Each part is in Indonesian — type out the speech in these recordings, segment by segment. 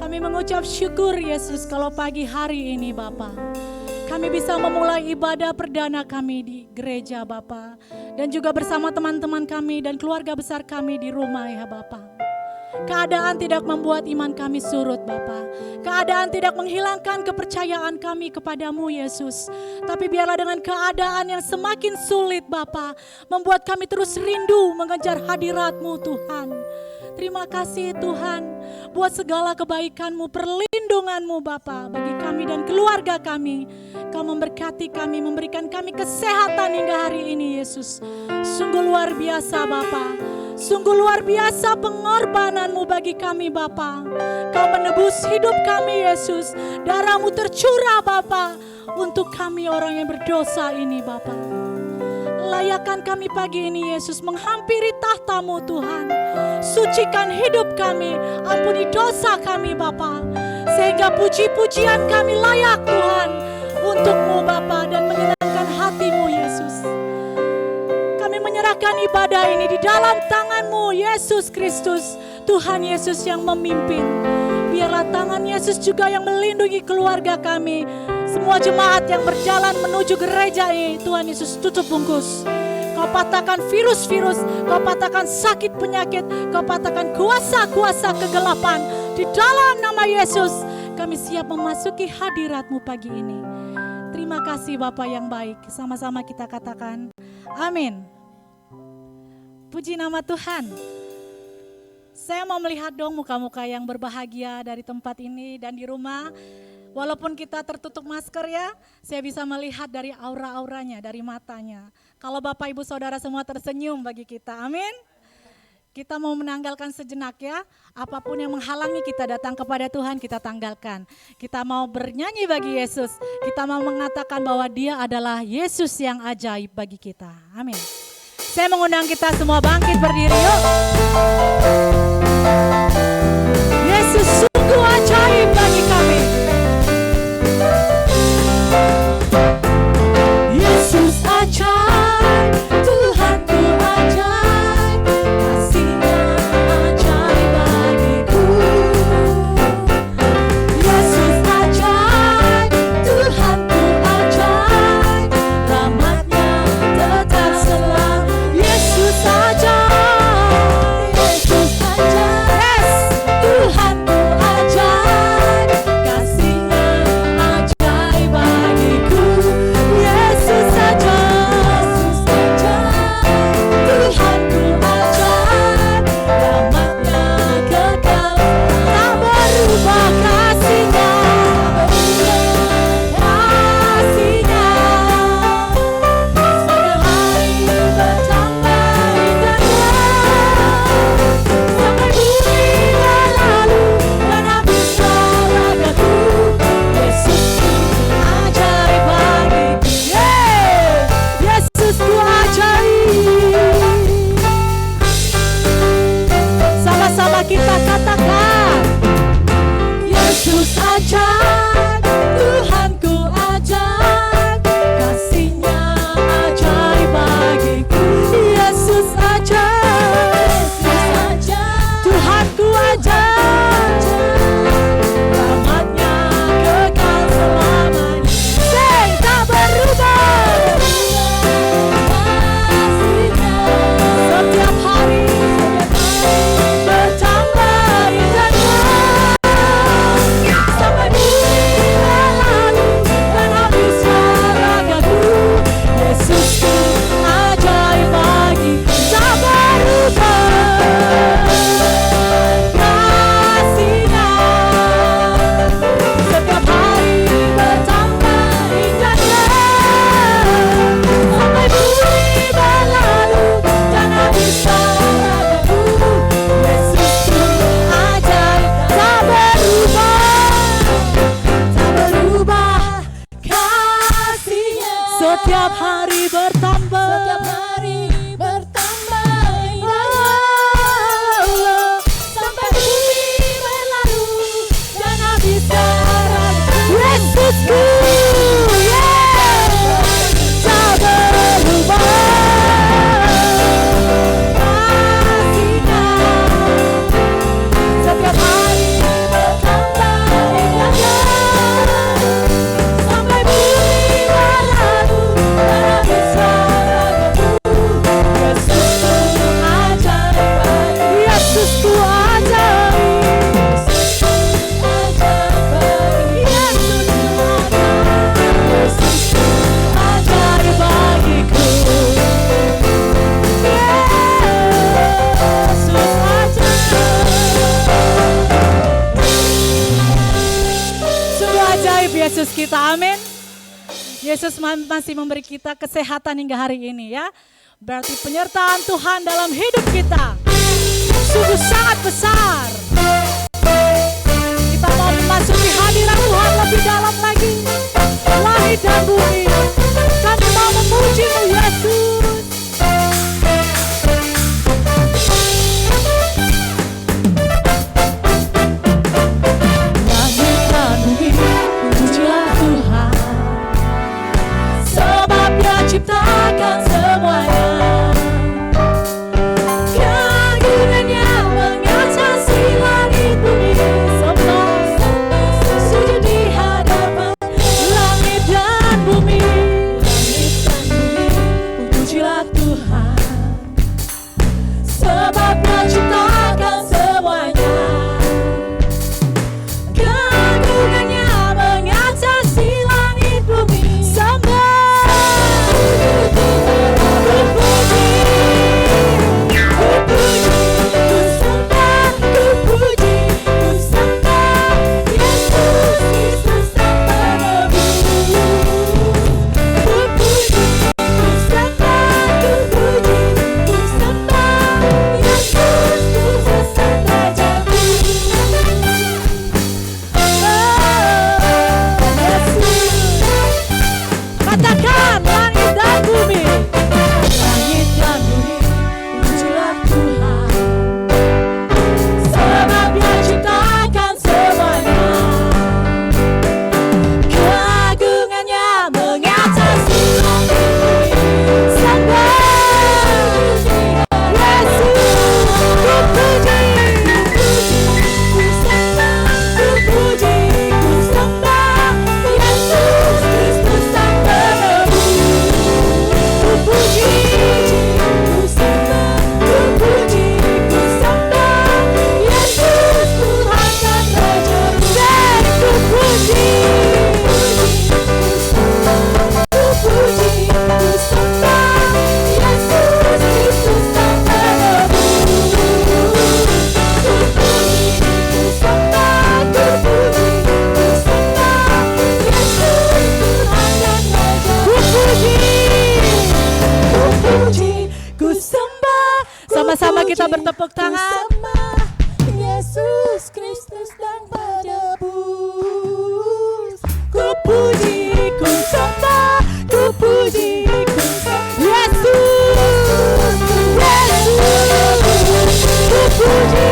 Kami mengucap syukur Yesus kalau pagi hari ini Bapa, kami bisa memulai ibadah perdana kami di gereja Bapa, dan juga bersama teman-teman kami dan keluarga besar kami di rumah ya Bapa. Keadaan tidak membuat iman kami surut Bapa. Keadaan tidak menghilangkan kepercayaan kami kepadamu Yesus. Tapi biarlah dengan keadaan yang semakin sulit Bapa, membuat kami terus rindu mengejar hadirat-Mu Tuhan. Terima kasih Tuhan buat segala kebaikan-Mu, perlindungan-Mu Bapa bagi kami dan keluarga kami. Kau memberkati kami, memberikan kami kesehatan hingga hari ini Yesus. Sungguh luar biasa Bapa. Sungguh luar biasa pengorbanan-Mu bagi kami Bapa. Kau menebus hidup kami Yesus. Darah-Mu tercurah Bapa untuk kami orang yang berdosa ini Bapa. Layakan kami pagi ini Yesus menghampiri tahta-Mu Tuhan. Sucikan hidup kami, ampuni dosa kami Bapa. Sehingga puji-pujian kami layak Tuhan untuk-Mu Bapa dan menyenangkan hati-Mu Yesus. Kami menyerahkan ibadah ini di dalam tangan-Mu Yesus Kristus. Tuhan Yesus yang memimpin. Biarlah tangan Yesus juga yang melindungi keluarga kami. Semua jemaat yang berjalan menuju gereja ini, Tuhan Yesus tutup bungkus. Kau patahkan virus-virus, Kau patahkan sakit penyakit, Kau patahkan kuasa-kuasa kegelapan. Di dalam nama Yesus, kami siap memasuki hadirat-Mu pagi ini. Terima kasih Bapa yang baik. Sama-sama kita katakan, amin. Puji nama Tuhan. Saya mau melihat dong muka-muka yang berbahagia dari tempat ini dan di rumah. Walaupun kita tertutup masker ya, saya bisa melihat dari aura-auranya, dari matanya. Kalau Bapak Ibu Saudara semua tersenyum bagi kita, amin. Kita mau menanggalkan sejenak ya, apapun yang menghalangi kita datang kepada Tuhan kita tanggalkan. Kita mau bernyanyi bagi Yesus, kita mau mengatakan bahwa Dia adalah Yesus yang ajaib bagi kita, amin. Saya mengundang kita semua bangkit berdiri yuk. Yesus sungguh ajaib bagi kami. Yesus ajaib, Tuhanku ajaib, kasih-Nya ajaib bagiku. Yesus ajaib, Tuhanku ajaib, rahmat-Nya tetap selalu. Yesus ajaib, Yesus ajaib, yes, Tuhanku ajaib, kasih-Nya ajaib bagiku. Yesus ajaib, Tuhanku ajaib, rahmat-Nya kekal, tak berubah kasih-Nya, kasih-Nya. Setiap hari bertambah indahnya, sampai bumi berlalu dan habislah ragaku. Yesusku ajaib bagiku, Yesusku ajaib. Sama-sama kita katakan, Yesus ajaib, Tuhanku ajaib, kasih-Nya ajaib bagiku. Yesus ajaib, Tuhanku ajaib, rahmat-Nya kekal selamanya. Sing, tak berubah kasih-Nya. Setiap hari bertambah indahnya, sampai bumi berlalu dan habislah ragaku. Yesusku ajaib bagiku, tak berubah kasih-Nya. Setiap hari bertambah indahnya, sampai bumi berlalu dan habislah ragaku. Yesusku ajaib, tak berubah kasih-Nya. Setiap hari bertambah, sampai bumi berlalu dan habislah ragaku. Yesusku, tak berubah kasih-Nya. Setiap hari bertambah Yesus kita, amin. Yesus masih memberi kita kesehatan hingga hari ini ya. Berarti penyertaan Tuhan dalam hidup kita sungguh sangat besar. Kita mau memasuki hadirat Tuhan lebih dalam lagi. Langit dan bumi, kami mau memuji-Mu Yesus. Langit dan bumi, pujilah Tuhan, sebab Dia ciptakan semuanya. Keagungannya mengatasi langit bumi, sujud di hadapan langit dan bumi. Pujilah Tuhan, sebab Dia ciptakan semuanya. Keagungannya mengatasi langit bumi, katakan langit dan bumi. Langit dan bumi, pujilah Tuhan, sebab Dia ciptakan semuanya. Keagungannya mengatasi langit bumi, sembah Yesus, ku puji, ku sembah, ku puji, ku sembah Yesus Kristus Sang Penebus. Ku puji, ku sembah, ku puji, ku sembah Yesus Tuhan dan Raja. Dan ku puji, ku puji, ku sembah Yesus Kristus Sang Penebus. Ku puji, ku sembah, ku puji, ku sembah Yesus Tuhan dan Raja. Ku puji, ku sembah. Sama-sama kita bertepuk tangan. Yesus Kristus dan Penebus. Ku puji, ku sembah, ku puji, ku sembah Yesus, Yesus. Ku puji,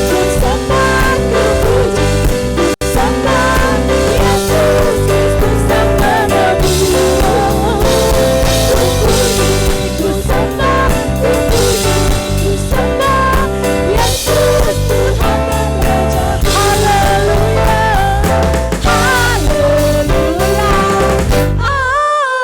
ku sembah, ku puji, ku sembah Yesus Kristus Sang Penebus. Ku puji, ku sembah, ku puji, ku sembah Yesus Tuhan dan Raja. Haleluya, haleluya, amin, haleluya,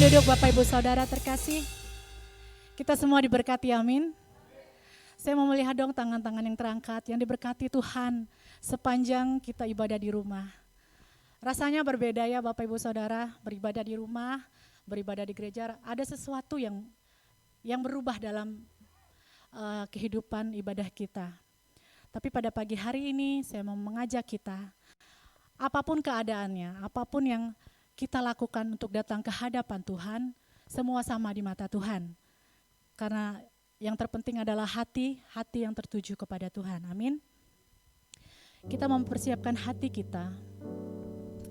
duduk Bapak Ibu Saudara terkasih. Kita semua diberkati, amin. Saya mau melihat dong tangan-tangan yang terangkat, yang diberkati Tuhan sepanjang kita ibadah di rumah. Rasanya berbeda ya Bapak Ibu Saudara, beribadah di rumah, beribadah di gereja, ada sesuatu yang berubah dalam kehidupan ibadah kita. Tapi pada pagi hari ini saya mau mengajak kita, apapun keadaannya, apapun yang kita lakukan untuk datang ke hadapan Tuhan, semua sama di mata Tuhan. Karena yang terpenting adalah hati yang tertuju kepada Tuhan, amin. Kita mempersiapkan hati kita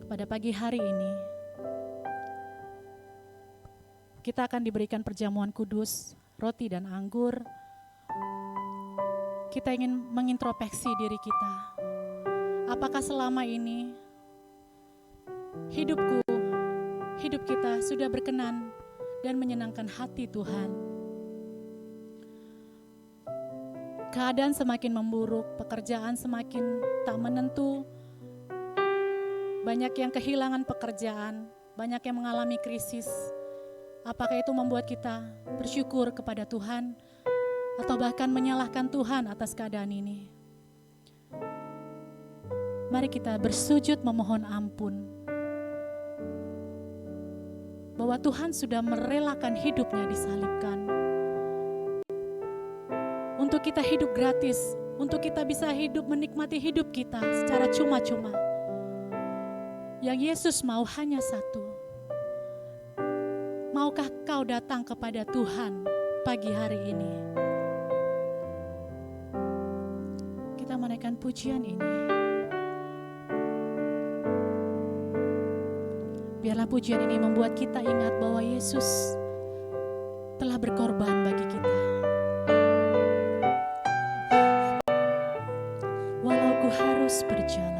Pada pagi hari ini, kita akan diberikan perjamuan kudus, roti dan anggur. Kita ingin mengintrospeksi diri kita. Apakah selama ini hidup kita sudah berkenan dan menyenangkan hati Tuhan? Keadaan semakin memburuk, pekerjaan semakin tak menentu. Banyak yang kehilangan pekerjaan, banyak yang mengalami krisis. Apakah itu membuat kita bersyukur kepada Tuhan atau bahkan menyalahkan Tuhan atas keadaan ini? Mari kita bersujud memohon ampun bahwa Tuhan sudah merelakan hidupnya disalibkan untuk kita hidup gratis, untuk kita bisa hidup menikmati hidup kita secara cuma-cuma. Yang Yesus mau hanya satu. Maukah kau datang kepada Tuhan pagi hari ini? Kita menaikkan pujian ini. Biarlah pujian ini membuat kita ingat bahwa Yesus telah berkorban bagi kita. Walau ku harus berjalan.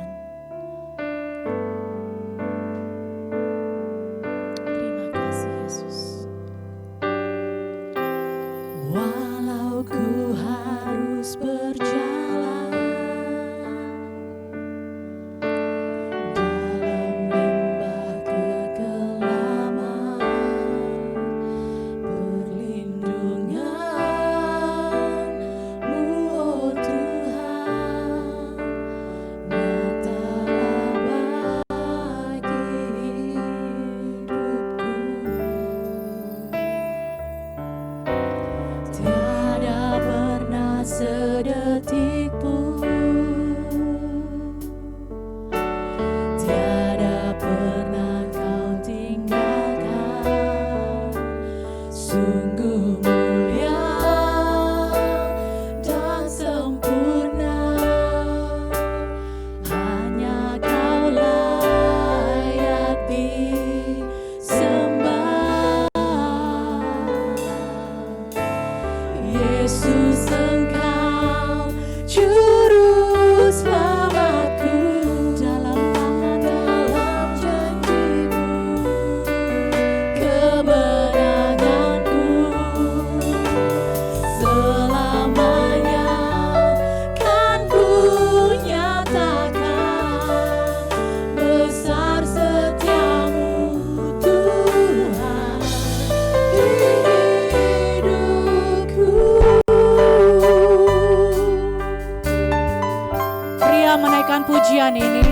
Pujian ini,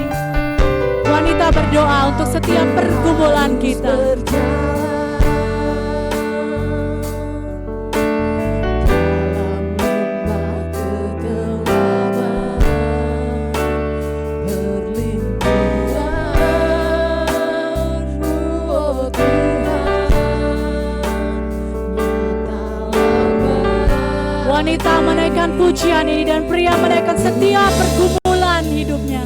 wanita berdoa untuk setiap pergumulan kita. Wanita menaikkan pujian ini dan pria menaikkan setiap pergumulan hidupnya.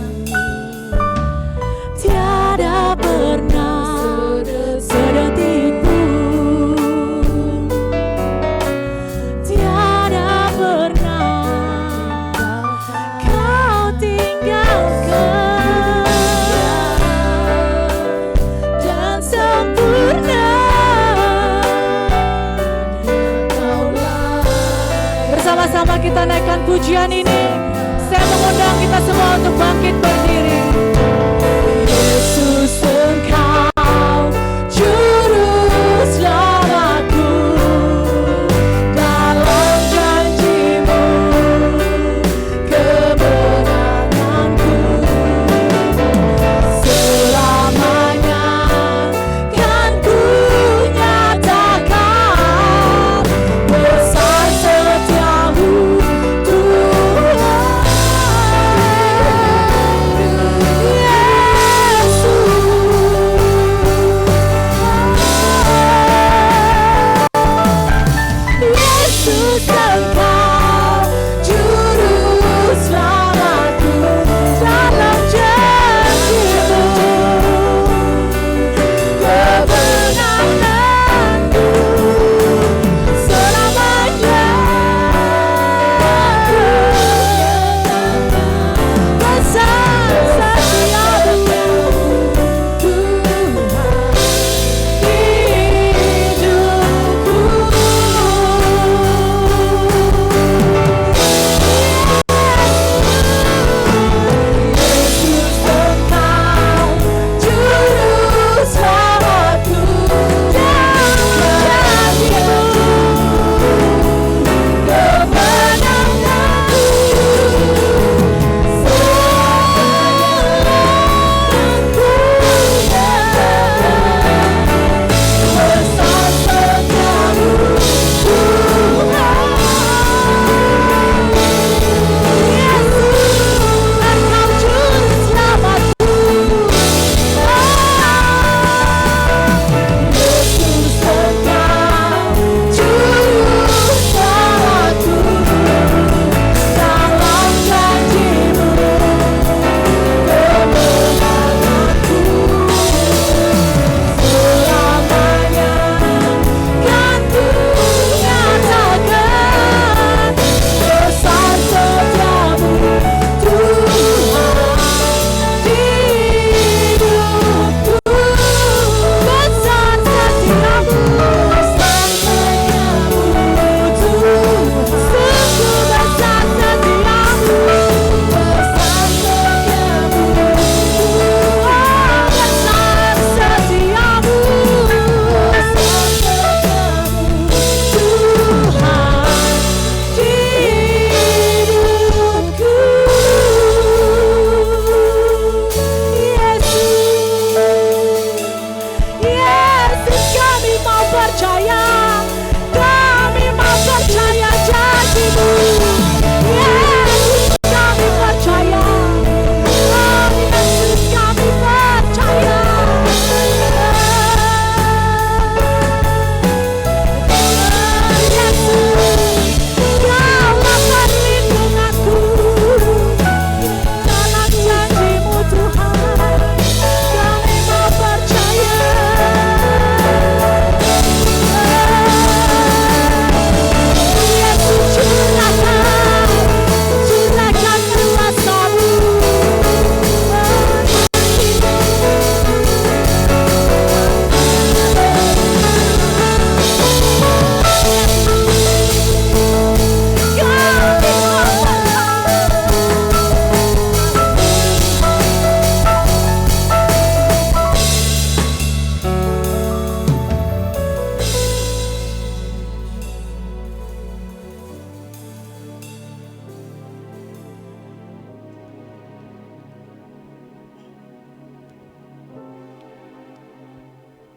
Tiada pernah sedetik pun, tiada pernah kau tinggalkan, dan sempurna bersama-sama kita naikkan pujian ini. Saya mengundang kita semua untuk bangkit berdiri. Yesus Engkau juru selamatku, dalam janji-Mu kemenanganku, selamanya kan ku nyatakan besar setiamu Tuhan.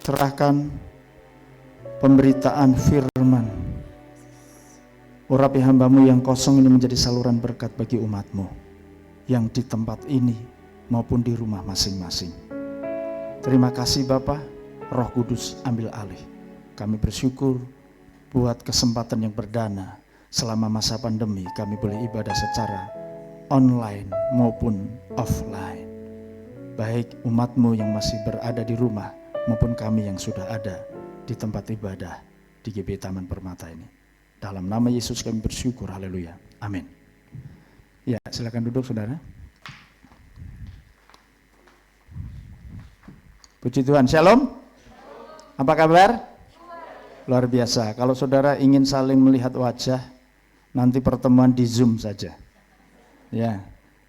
serahkan pemberitaan firman. Urapi hamba-Mu yang kosong ini menjadi saluran berkat bagi umat-Mu yang di tempat ini maupun di rumah masing-masing. Terima kasih Bapa, Roh Kudus ambil alih. Kami bersyukur buat kesempatan yang berdana selama masa pandemi kami boleh ibadah secara online maupun offline. Baik umat-Mu yang masih berada di rumah maupun kami yang sudah ada di tempat ibadah di GB Taman Permata ini. Dalam nama Yesus kami bersyukur, haleluya, amin. Ya, silakan duduk saudara. Puji Tuhan, shalom. Apa kabar? Luar biasa. Kalau saudara ingin saling melihat wajah, nanti pertemuan di Zoom saja. Ya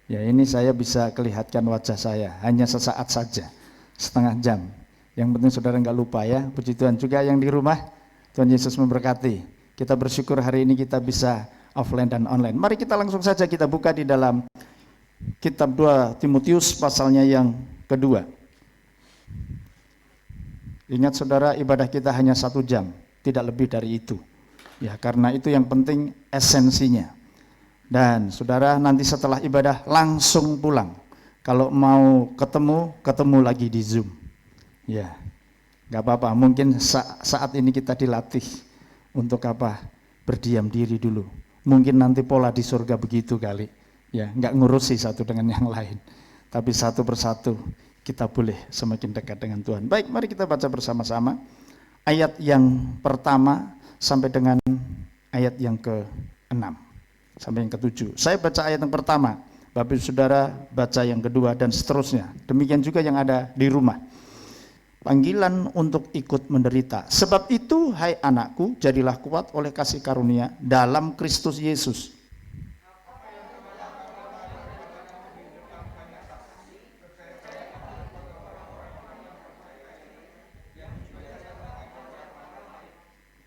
ini saya bisa kelihatkan wajah saya, hanya sesaat saja, setengah jam. Yang penting saudara nggak lupa ya. Puji Tuhan. Juga yang di rumah, Tuhan Yesus memberkati. Kita bersyukur hari ini kita bisa offline dan online. Mari kita langsung saja kita buka di dalam kitab 2 Timotius pasalnya yang kedua. Ingat saudara, ibadah kita hanya 1 jam, tidak lebih dari itu. Ya, karena itu yang penting esensinya. Dan saudara nanti setelah ibadah langsung pulang. Kalau mau ketemu lagi di Zoom. Ya, nggak apa-apa. Mungkin saat ini kita dilatih untuk apa? Berdiam diri dulu. Mungkin nanti pola di surga begitu kali. Ya, nggak ngurusi satu dengan yang lain. Tapi satu persatu kita boleh semakin dekat dengan Tuhan. Baik, mari kita baca bersama-sama ayat yang pertama sampai dengan ayat yang ke-6 sampai yang ke-7. Saya baca ayat yang pertama, Bapak Ibu Saudara baca yang kedua dan seterusnya. Demikian juga yang ada di rumah. Panggilan untuk ikut menderita. Sebab itu, hai anakku, jadilah kuat oleh kasih karunia dalam Kristus Yesus.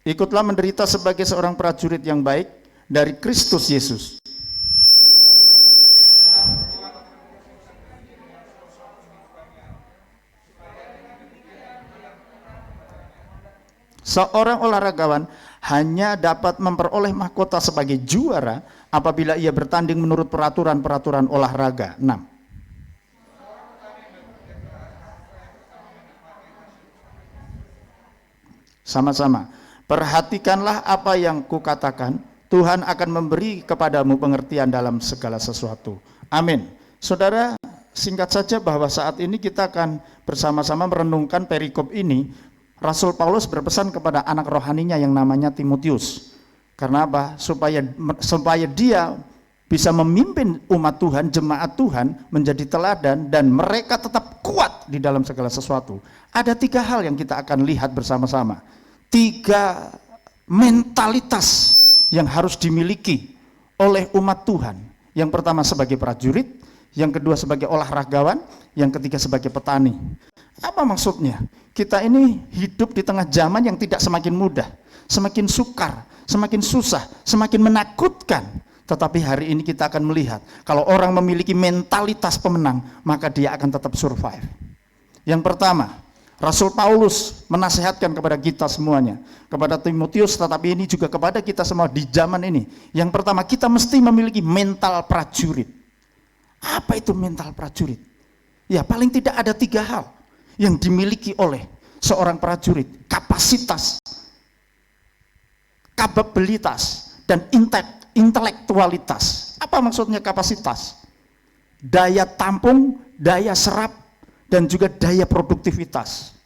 Ikutlah menderita sebagai seorang prajurit yang baik dari Kristus Yesus. Seorang olahragawan hanya dapat memperoleh mahkota sebagai juara apabila ia bertanding menurut peraturan-peraturan olahraga. 6. Sama-sama. Perhatikanlah apa yang kukatakan, Tuhan akan memberi kepadamu pengertian dalam segala sesuatu. Amin. Saudara, singkat saja bahwa saat ini kita akan bersama-sama merenungkan perikop ini. Rasul Paulus berpesan kepada anak rohaninya yang namanya Timotius. Karena apa? Supaya dia bisa memimpin umat Tuhan, jemaat Tuhan menjadi teladan dan mereka tetap kuat di dalam segala sesuatu. Ada 3 hal yang kita akan lihat bersama-sama. 3 mentalitas yang harus dimiliki oleh umat Tuhan. Yang pertama sebagai prajurit, yang kedua sebagai olahragawan, yang ketiga sebagai petani. Apa maksudnya? Kita ini hidup di tengah zaman yang tidak semakin mudah, semakin sukar, semakin susah, semakin menakutkan. Tetapi hari ini kita akan melihat, kalau orang memiliki mentalitas pemenang, maka dia akan tetap survive. Yang pertama, Rasul Paulus menasihatkan kepada kita semuanya, kepada Timotius, tetapi ini juga kepada kita semua di zaman ini. Yang pertama, kita mesti memiliki mental prajurit. Apa itu mental prajurit? Ya, paling tidak ada 3 hal yang dimiliki oleh seorang prajurit. Kapasitas, kapabilitas, dan intelektualitas. Apa maksudnya kapasitas? Daya tampung, daya serap, dan juga daya produktivitas.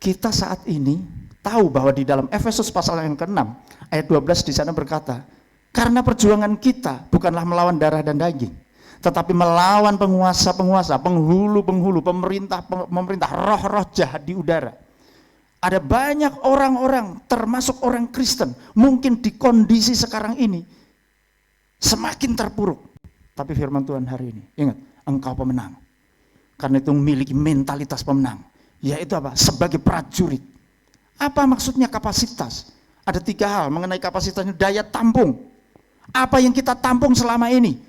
Kita saat ini tahu bahwa di dalam Efesus pasal yang ke-6 ayat 12 di sana berkata, karena perjuangan kita bukanlah melawan darah dan daging, tetapi melawan penguasa-penguasa, penghulu-penghulu, pemerintah, roh-roh jahat di udara. Ada banyak orang-orang, termasuk orang Kristen, mungkin di kondisi sekarang ini semakin terpuruk. Tapi firman Tuhan hari ini, ingat, engkau pemenang. Karena itu memiliki mentalitas pemenang, yaitu apa? Sebagai prajurit. Apa maksudnya kapasitas? Ada 3 hal mengenai kapasitasnya. Daya tampung. Apa yang kita tampung selama ini?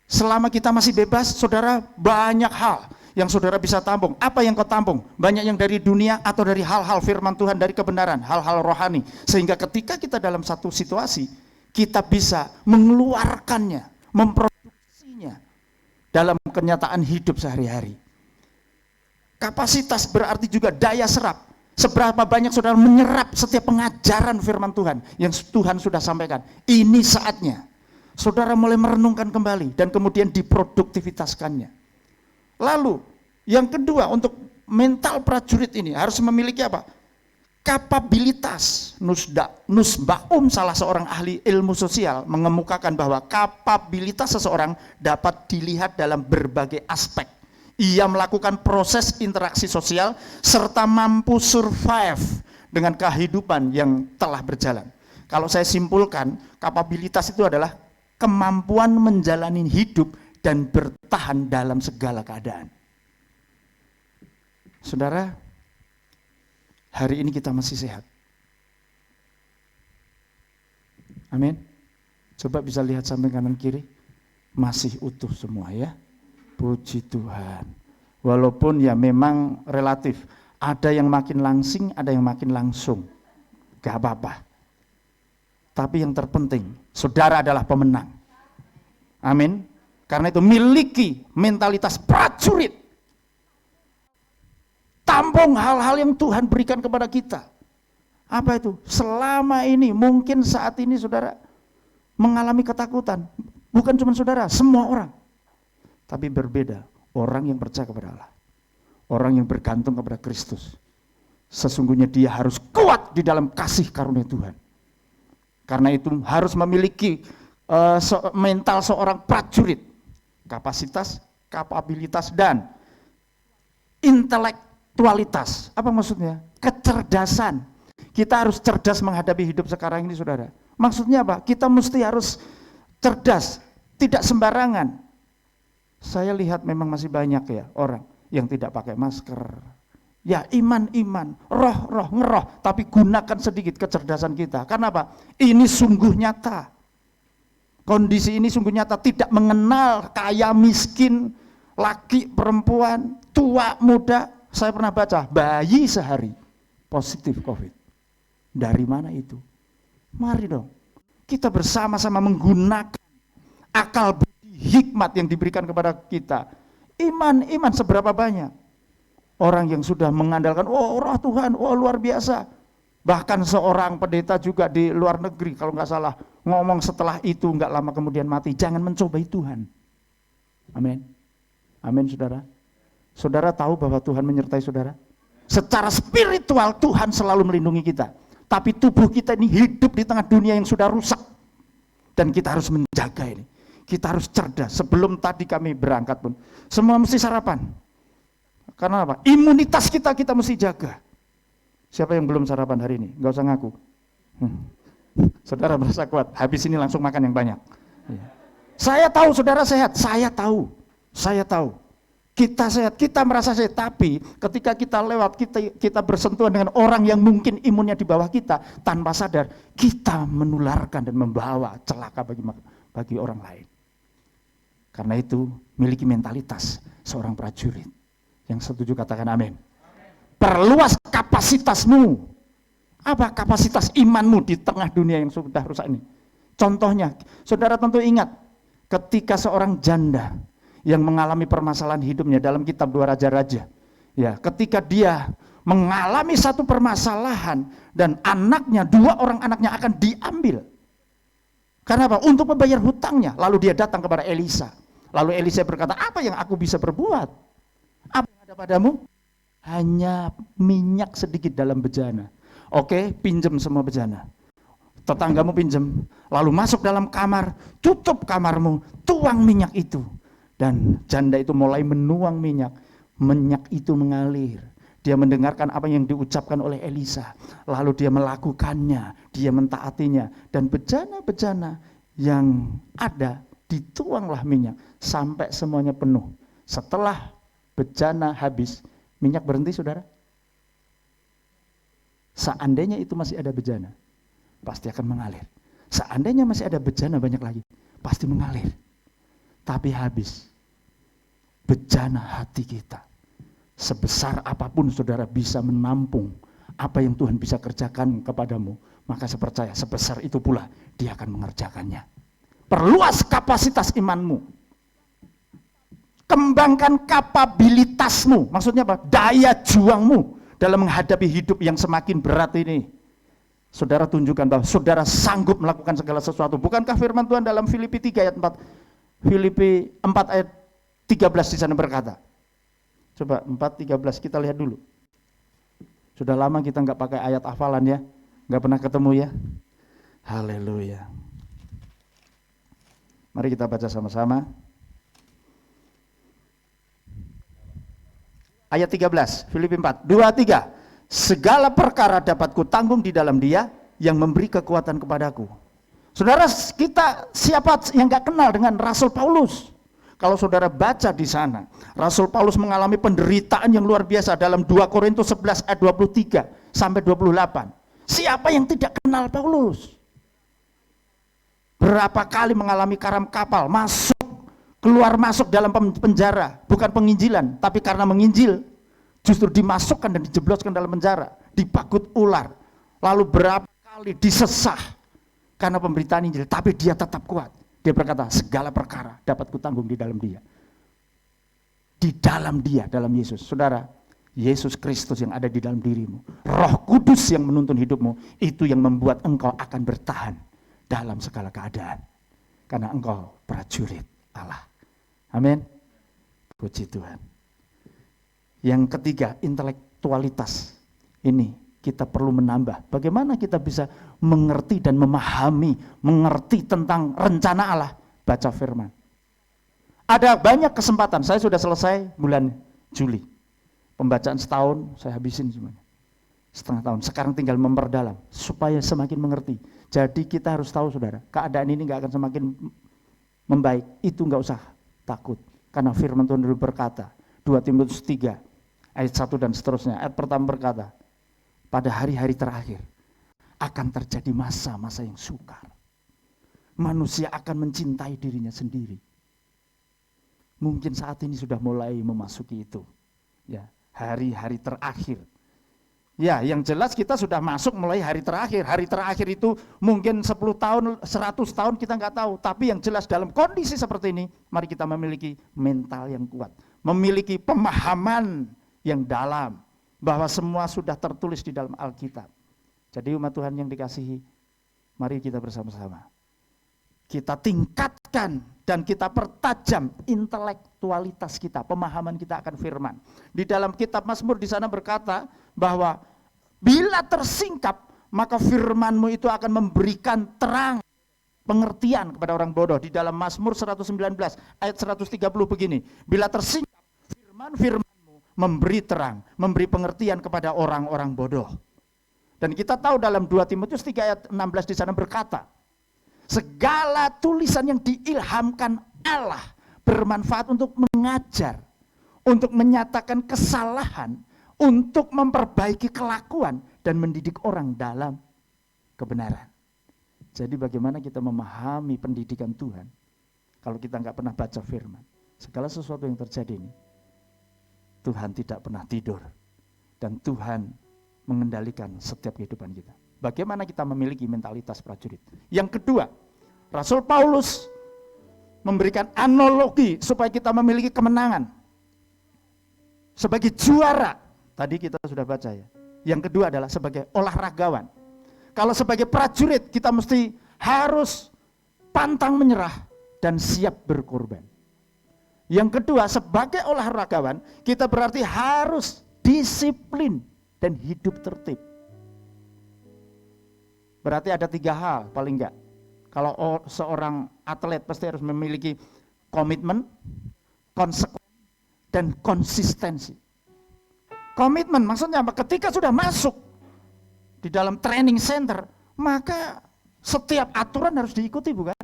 Selama kita masih bebas, saudara, banyak hal yang saudara bisa tampung. Apa yang kau tampung? Banyak yang dari dunia atau dari hal-hal firman Tuhan, dari kebenaran, hal-hal rohani. Sehingga ketika kita dalam satu situasi, kita bisa mengeluarkannya, memproduksinya dalam kenyataan hidup sehari-hari. Kapasitas berarti juga daya serap. Seberapa banyak saudara menyerap setiap pengajaran firman Tuhan yang Tuhan sudah sampaikan. Ini saatnya saudara mulai merenungkan kembali dan kemudian diproduktivitaskannya. Lalu yang kedua, untuk mental prajurit ini harus memiliki apa? Kapabilitas. Nusbaum, salah seorang ahli ilmu sosial, mengemukakan bahwa kapabilitas seseorang dapat dilihat dalam berbagai aspek. Ia melakukan proses interaksi sosial serta mampu survive dengan kehidupan yang telah berjalan. Kalau saya simpulkan, kapabilitas itu adalah kemampuan menjalani hidup dan bertahan dalam segala keadaan. Saudara, hari ini kita masih sehat. Amin. Coba bisa lihat samping kanan kiri, masih utuh semua ya. Puji Tuhan. Walaupun ya memang relatif, ada yang makin langsing, ada yang makin langsung. Gak apa-apa. Tapi yang terpenting, saudara adalah pemenang. Amin. Karena itu miliki mentalitas prajurit. Tampung hal-hal yang Tuhan berikan kepada kita. Apa itu? Selama ini, mungkin saat ini saudara mengalami ketakutan. Bukan cuma saudara, semua orang. Tapi berbeda, orang yang percaya kepada Allah. Orang yang bergantung kepada Kristus. Sesungguhnya dia harus kuat di dalam kasih karunia Tuhan. Karena itu harus memiliki mental seorang prajurit. Kapasitas, kapabilitas, dan intelektualitas. Apa maksudnya? Kecerdasan. Kita harus cerdas menghadapi hidup sekarang ini, saudara. Maksudnya apa? Kita mesti harus cerdas, tidak sembarangan. Saya lihat memang masih banyak ya orang yang tidak pakai masker. Ya iman, roh, ngeroh, tapi gunakan sedikit kecerdasan kita. Karena apa? Ini sungguh nyata. Kondisi ini sungguh nyata, tidak mengenal kaya miskin, laki perempuan, tua muda. Saya pernah baca, bayi sehari positif COVID. Dari mana itu? Mari dong, kita bersama-sama menggunakan akal budi hikmat yang diberikan kepada kita. Iman seberapa banyak? Orang yang sudah mengandalkan, oh roh Tuhan, oh luar biasa. Bahkan seorang pendeta juga di luar negeri, kalau nggak salah, ngomong setelah itu nggak lama kemudian mati. Jangan mencobai Tuhan. Amin. Amin, saudara. Saudara tahu bahwa Tuhan menyertai saudara? Secara spiritual Tuhan selalu melindungi kita. Tapi tubuh kita ini hidup di tengah dunia yang sudah rusak. Dan kita harus menjaga ini. Kita harus cerdas. Sebelum tadi kami berangkat pun, semua mesti sarapan. Karena apa? Imunitas kita mesti jaga. Siapa yang belum sarapan hari ini? Gak usah ngaku. Saudara merasa kuat, habis ini langsung makan yang banyak. Saya tahu saudara sehat, saya tahu. Kita sehat, kita merasa sehat. Tapi ketika kita lewat, kita bersentuhan dengan orang yang mungkin imunnya di bawah kita, tanpa sadar, kita menularkan dan membawa celaka bagi orang lain. Karena itu, miliki mentalitas seorang prajurit. Yang setuju katakan amin. Perluas kapasitasmu. Apa kapasitas imanmu di tengah dunia yang sudah rusak ini? Contohnya, saudara tentu ingat ketika seorang janda yang mengalami permasalahan hidupnya dalam kitab 2 Raja-Raja. Ya, ketika dia mengalami satu permasalahan dan dua orang anaknya akan diambil. Karena apa? Untuk membayar hutangnya. Lalu dia datang kepada Elisa. Lalu Elisa berkata, apa yang aku bisa berbuat? Apa yang ada padamu? Hanya minyak sedikit dalam bejana. Oke, pinjam semua bejana. Tetanggamu pinjam. Lalu masuk dalam kamar, tutup kamarmu, tuang minyak itu. Dan janda itu mulai menuang minyak. Minyak itu mengalir. Dia mendengarkan apa yang diucapkan oleh Elisa. Lalu dia melakukannya, dia mentaatinya. Dan bejana-bejana yang ada, dituanglah minyak. Sampai semuanya penuh. Setelah bejana habis, minyak berhenti, saudara? Seandainya itu masih ada bejana, pasti akan mengalir. Seandainya masih ada bejana banyak lagi, pasti mengalir. Tapi habis. Bejana hati kita. sebesar apapun saudara bisa menampung apa yang Tuhan bisa kerjakan kepadamu, maka saya percaya sebesar itu pula Dia akan mengerjakannya. Perluas kapasitas imanmu. Kembangkan kapabilitasmu. Maksudnya apa? Daya juangmu dalam menghadapi hidup yang semakin berat ini. Saudara tunjukkan bahwa saudara sanggup melakukan segala sesuatu. Bukankah firman Tuhan dalam Filipi 3 ayat 4? Filipi 4 ayat 13 di sana berkata. Coba 4:13 kita lihat dulu. Sudah lama kita nggak pakai ayat hafalan ya. Nggak pernah ketemu ya. Haleluya. Mari kita baca sama-sama. Ayat 13, Filipi 4, 2-3. Segala perkara dapat kutanggung di dalam Dia yang memberi kekuatan kepadaku. Saudara, kita siapa yang gak kenal dengan Rasul Paulus? Kalau saudara baca di sana, Rasul Paulus mengalami penderitaan yang luar biasa dalam 2 Korintus 11 ayat 23 sampai 28. Siapa yang tidak kenal Paulus? Berapa kali mengalami karam kapal, keluar masuk dalam penjara, bukan penginjilan, tapi karena menginjil, justru dimasukkan dan dijebloskan dalam penjara, dipakut ular, lalu berapa kali disesah karena pemberitaan Injil, tapi dia tetap kuat. Dia berkata, segala perkara dapat kutanggung di dalam Dia. Di dalam Dia, dalam Yesus. Saudara, Yesus Kristus yang ada di dalam dirimu, Roh Kudus yang menuntun hidupmu, itu yang membuat engkau akan bertahan dalam segala keadaan. Karena engkau prajurit Allah. Amin. Puji Tuhan. Yang ketiga, intelektualitas. Ini kita perlu menambah. Bagaimana kita bisa mengerti dan memahami, mengerti tentang rencana Allah. Baca firman. Ada banyak kesempatan. Saya sudah selesai bulan Juli. Pembacaan setahun saya habisin semuanya. Setengah tahun. Sekarang tinggal memperdalam supaya semakin mengerti. Jadi kita harus tahu saudara, keadaan ini gak akan semakin membaik. Itu gak usah takut. Karena firman Tuhan dulu berkata, 2 Timotius 3 ayat 1 dan seterusnya. Ayat pertama berkata, pada hari-hari terakhir akan terjadi masa-masa yang sukar. Manusia akan mencintai dirinya sendiri. Mungkin saat ini sudah mulai memasuki itu. Ya, hari-hari terakhir. Ya, yang jelas kita sudah masuk mulai hari terakhir. Hari terakhir itu mungkin 10 tahun, 100 tahun kita nggak tahu. Tapi yang jelas dalam kondisi seperti ini, mari kita memiliki mental yang kuat. Memiliki pemahaman yang dalam. Bahwa semua sudah tertulis di dalam Alkitab. Jadi umat Tuhan yang dikasihi, mari kita bersama-sama. Kita tingkatkan dan kita pertajam intelektualitas kita, pemahaman kita akan firman. Di dalam kitab Mazmur di sana berkata bahwa bila tersingkap maka firman-Mu itu akan memberikan terang, pengertian kepada orang bodoh. Di dalam Mazmur 119 ayat 130 begini, bila tersingkap firman-Mu memberi terang, memberi pengertian kepada orang-orang bodoh. Dan kita tahu dalam 2 Timotius 3 ayat 16 di sana berkata, segala tulisan yang diilhamkan Allah bermanfaat untuk mengajar, untuk menyatakan kesalahan, untuk memperbaiki kelakuan dan mendidik orang dalam kebenaran. Jadi bagaimana kita memahami pendidikan Tuhan kalau kita nggak pernah baca firman? Segala sesuatu yang terjadi ini, Tuhan tidak pernah tidur dan Tuhan mengendalikan setiap kehidupan kita. Bagaimana kita memiliki mentalitas prajurit? Yang kedua, Rasul Paulus memberikan analogi supaya kita memiliki kemenangan. Sebagai juara, tadi kita sudah baca ya. Yang kedua adalah sebagai olahragawan. Kalau sebagai prajurit kita mesti harus pantang menyerah dan siap berkorban. Yang kedua, sebagai olahragawan kita berarti harus disiplin dan hidup tertib. Berarti ada 3 hal paling enggak. Kalau seorang atlet pasti harus memiliki komitmen, konsekuensi, dan konsistensi. Komitmen maksudnya apa? Ketika sudah masuk di dalam training center, maka setiap aturan harus diikuti, bukan?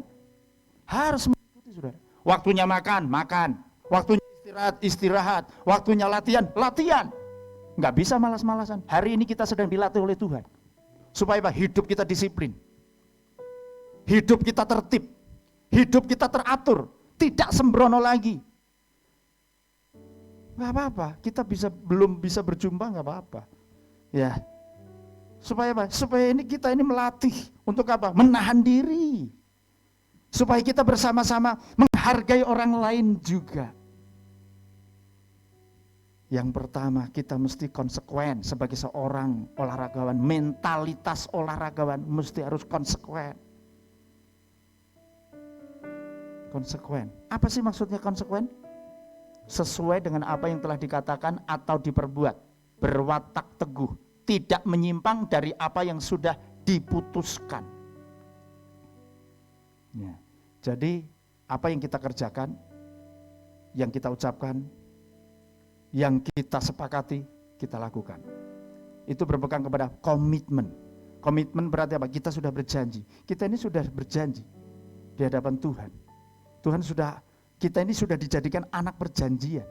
Harus mengikuti, saudara. Waktunya makan, makan. Waktunya istirahat, istirahat. Waktunya latihan, latihan. Nggak bisa malas-malasan. Hari ini kita sedang dilatih oleh Tuhan. Supaya hidup kita disiplin. Hidup kita tertib. Hidup kita teratur. Tidak sembrono lagi. Nggak apa-apa, kita belum bisa berjumpa nggak apa-apa. Ya, supaya apa? Supaya kita ini melatih untuk apa? Menahan diri. Supaya kita bersama-sama menghargai orang lain juga. Yang pertama, kita mesti konsekuen sebagai seorang olahragawan. Mentalitas olahragawan mesti harus konsekuen. Konsekuen. Apa sih maksudnya konsekuen? Sesuai dengan apa yang telah dikatakan atau diperbuat. Berwatak teguh. Tidak menyimpang dari apa yang sudah diputuskan. Ya. Jadi apa yang kita kerjakan, yang kita ucapkan, yang kita sepakati, kita lakukan. Itu berpegang kepada komitmen. Komitmen berarti apa? Kita sudah berjanji. Kita ini sudah berjanji di hadapan Tuhan. Kita ini sudah dijadikan anak perjanjian.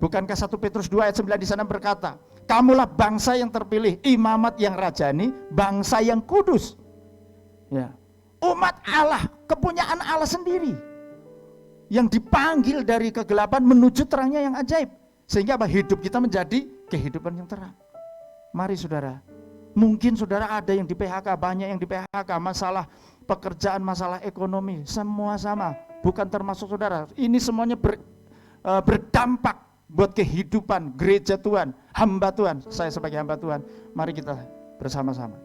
Bukankah 1 Petrus 2 ayat 9 di sana berkata, kamulah bangsa yang terpilih, imamat yang rajani, bangsa yang kudus. Ya. Umat Allah, kepunyaan Allah sendiri. Yang dipanggil dari kegelapan menuju terangnya yang ajaib. Sehingga apa? Hidup kita menjadi kehidupan yang terang. Mari saudara, mungkin saudara ada yang di PHK, banyak yang di PHK, masalah pekerjaan, masalah ekonomi, semua sama. Bukan termasuk saudara, ini semuanya berdampak buat kehidupan gereja Tuhan, hamba Tuhan. Saya sebagai hamba Tuhan, mari kita bersama-sama.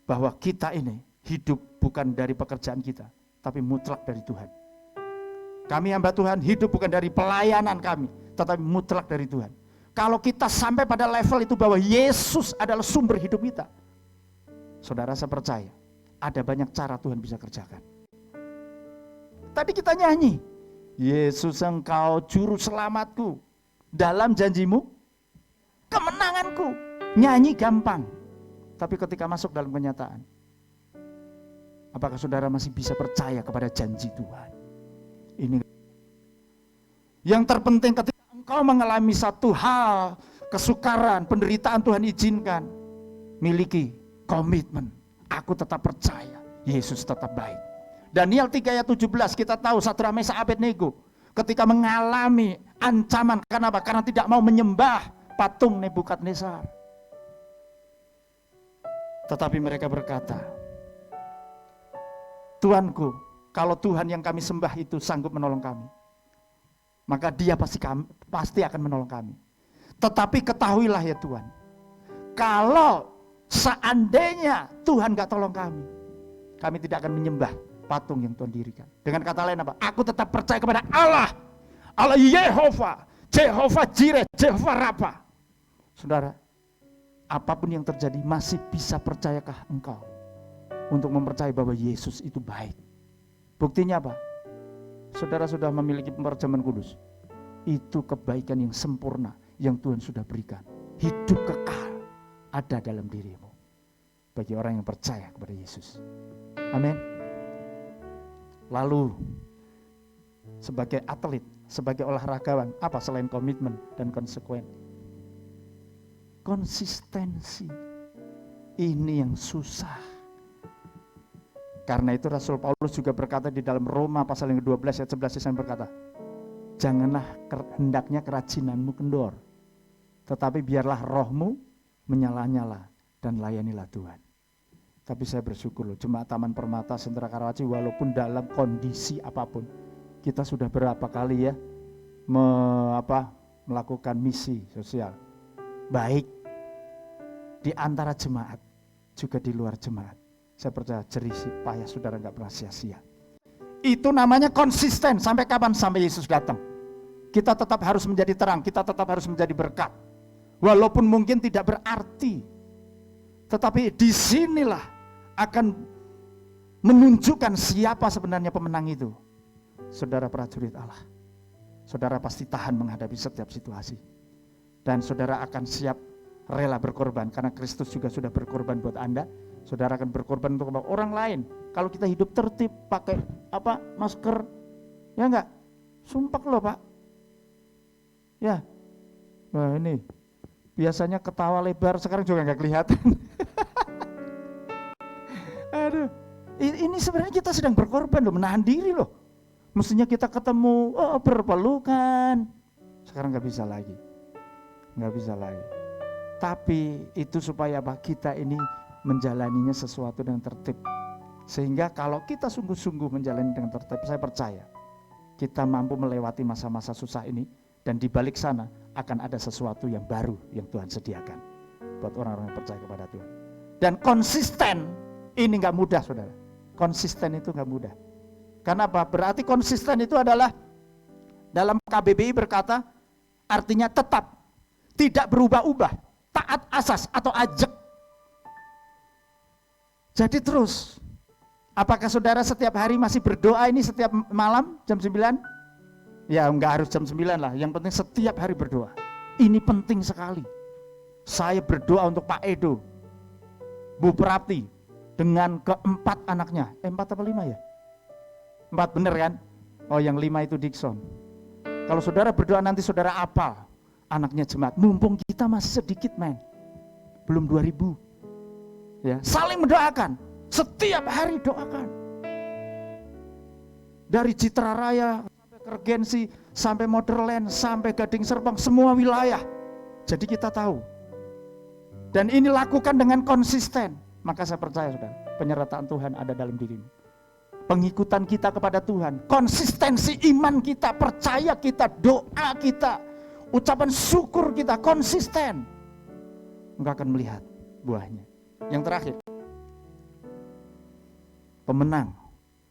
Bahwa kita ini hidup bukan dari pekerjaan kita, tapi mutlak dari Tuhan. Kami hamba Tuhan hidup bukan dari pelayanan kami, tetapi mutlak dari Tuhan. Kalau kita sampai pada level itu bahwa Yesus adalah sumber hidup kita, saudara, saya percaya ada banyak cara Tuhan bisa kerjakan. Tadi kita nyanyi, Yesus engkau juru selamatku, dalam janjimu kemenanganku. Nyanyi gampang, tapi ketika masuk dalam kenyataan, apakah saudara masih bisa percaya kepada janji Tuhan? Ini yang terpenting ketika engkau mengalami satu hal, kesukaran, penderitaan Tuhan izinkan, miliki komitmen. Aku tetap percaya Yesus tetap baik. Daniel 3 ayat 17 kita tahu Sadrak Mesak Abednego ketika mengalami ancaman, karena apa? Karena tidak mau menyembah patung Nebukadnezar. Tetapi mereka berkata, Tuanku, kalau Tuhan yang kami sembah itu sanggup menolong kami, maka dia pasti akan menolong kami. Tetapi ketahuilah ya Tuhan, kalau seandainya Tuhan gak tolong kami tidak akan menyembah patung yang Tuhan dirikan. Dengan kata lain apa? Aku tetap percaya kepada Allah, Allah Yehova, Jehovah Jireh, Jehovah Rafa. Saudara, apapun yang terjadi, masih bisa percayakah engkau untuk mempercayai bahwa Yesus itu baik? Buktinya apa? Saudara sudah memiliki penerjemahan kudus. Itu kebaikan yang sempurna yang Tuhan sudah berikan. Hidup kekal ada dalam dirimu bagi orang yang percaya kepada Yesus. Amin. Lalu sebagai atlet, sebagai olahragawan, apa selain komitmen dan konsekuen? Konsistensi. Ini yang susah. Karena itu Rasul Paulus juga berkata di dalam Roma pasal yang ke-12 ayat 11 dia berkata, janganlah hendaknya kerajinanmu kendor, tetapi biarlah rohmu menyala-nyala dan layanilah Tuhan. Tapi saya bersyukur loh, Jemaat Taman Permata Sentra Karawaci, walaupun dalam kondisi apapun, kita sudah berapa kali ya melakukan misi sosial, baik di antara jemaat juga di luar jemaat. Saya percaya jerih payah saudara gak pernah sia-sia. Itu namanya konsisten. Sampai kapan? Sampai Yesus datang. Kita tetap harus menjadi terang, kita tetap harus menjadi berkat. Walaupun mungkin tidak berarti, tetapi disinilah akan menunjukkan siapa sebenarnya pemenang itu. Saudara prajurit Allah. Saudara pasti tahan menghadapi setiap situasi. Dan saudara akan siap rela berkorban, karena Kristus juga sudah berkorban buat Anda. Saudara akan berkorban untuk orang lain. Kalau kita hidup tertib, pakai masker, ya enggak? Sumpah loh Pak. Ya. Wah ini, biasanya ketawa lebar, sekarang juga enggak kelihatan. Aduh, ini sebenarnya kita sedang berkorban loh, menahan diri loh. Mestinya kita ketemu, berpelukan. Sekarang nggak bisa lagi. Nggak bisa lagi. Tapi itu supaya apa? Kita ini menjalaninya sesuatu dengan tertib. Sehingga kalau kita sungguh-sungguh menjalani dengan tertib, saya percaya kita mampu melewati masa-masa susah ini. Dan di balik sana akan ada sesuatu yang baru yang Tuhan sediakan buat orang-orang yang percaya kepada Tuhan. Dan konsisten ini nggak mudah, saudara. Konsisten itu nggak mudah. Karena apa? Berarti konsisten itu adalah dalam KBBI berkata artinya tetap, tidak berubah-ubah, taat asas atau ajak. Jadi terus, apakah saudara setiap hari masih berdoa ini setiap malam jam 9? Ya enggak harus jam 9 lah, yang penting setiap hari berdoa. Ini penting sekali. Saya berdoa untuk Pak Edo, Bu Prapti, dengan keempat anaknya. 4 apa 5 ya? 4 bener kan? Oh yang 5 itu Dixon. Kalau saudara berdoa nanti saudara apal anaknya jemaat. Mumpung kita masih sedikit men, belum 2000. Ya, saling mendoakan. Setiap hari doakan. Dari Citra Raya sampai ke Regensi, sampai Modern, sampai Gading Serpong, semua wilayah. Jadi kita tahu. Dan ini lakukan dengan konsisten. Maka saya percaya saudara, penyertaan Tuhan ada dalam dirimu. Pengikutan kita kepada Tuhan, konsistensi iman kita, percaya kita, doa kita, ucapan syukur kita konsisten. Engkau akan melihat buahnya. Yang terakhir, pemenang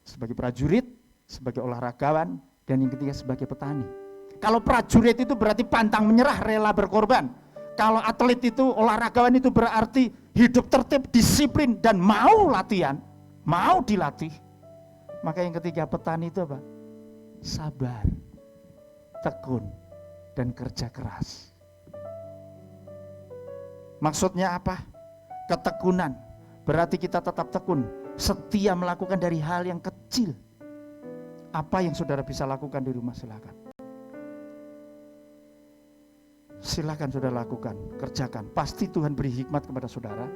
sebagai prajurit, sebagai olahragawan, dan yang ketiga sebagai petani. Kalau prajurit itu berarti pantang menyerah, rela berkorban. Kalau atlet itu, olahragawan itu berarti hidup tertib, disiplin, dan mau latihan, mau dilatih. Maka yang ketiga petani itu apa? Sabar, tekun, dan kerja keras. Maksudnya apa? Ketekunan, berarti kita tetap tekun, setia melakukan dari hal yang kecil. Apa yang saudara bisa lakukan di rumah silakan. Silakan saudara lakukan, kerjakan. Pasti Tuhan beri hikmat kepada saudara.